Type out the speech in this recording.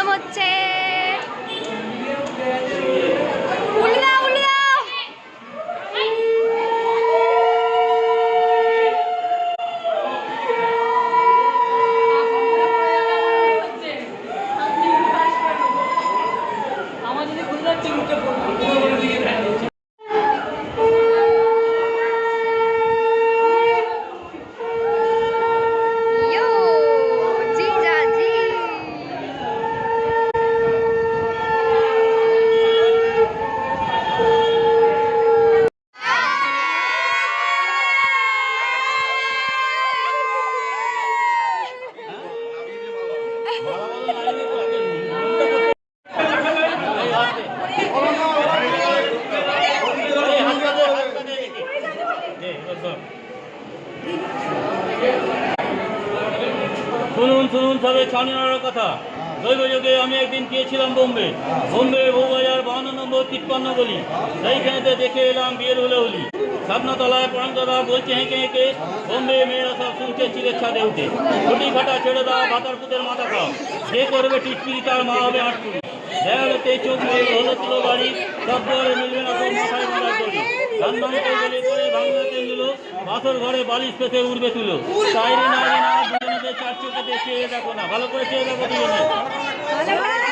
সমাগম হচ্ছে। উল্টে দাও, উল্টে দাও। আমার যদি গুজরাট টিমটা শুনুন শুনুন সবে ছাড়ানোর কথা। দৈবযোগে আমি একদিন গিয়েছিলাম বোম্বে বউবাজার 52 নম্বর 53 গলি। সেইখানেতে দেখে এলাম বিয়ের হুলোহুলি। সাধনাতলায় পরামদাদা বলছে হেঁকে হেঁকে, বোম্বে মেয়েরা সব শুনছে চিরের ছাদে উঠে, ছুটি ফাটা ছেড়ে দাও, ভাতার পুতের মাথা খাও, সে করবে টিটকিরি, তার মা হবে আটকুড়ি। দেখা গেছে চোখ মেয়ে হলো তুলো বাড়ি, সব ঘরে মিলবে না তোর মাথায় বাঁধার দড়ি। ধানবানকে গেলে পরে বাংলাতে নিলো, বাসর ঘরে বালিশ পেতে উড়বে তুলো। তাইরে না দুজনেদের চার চোখে চেয়ে দেখো না, ভালো করে চেয়ে দেখো দুজনে।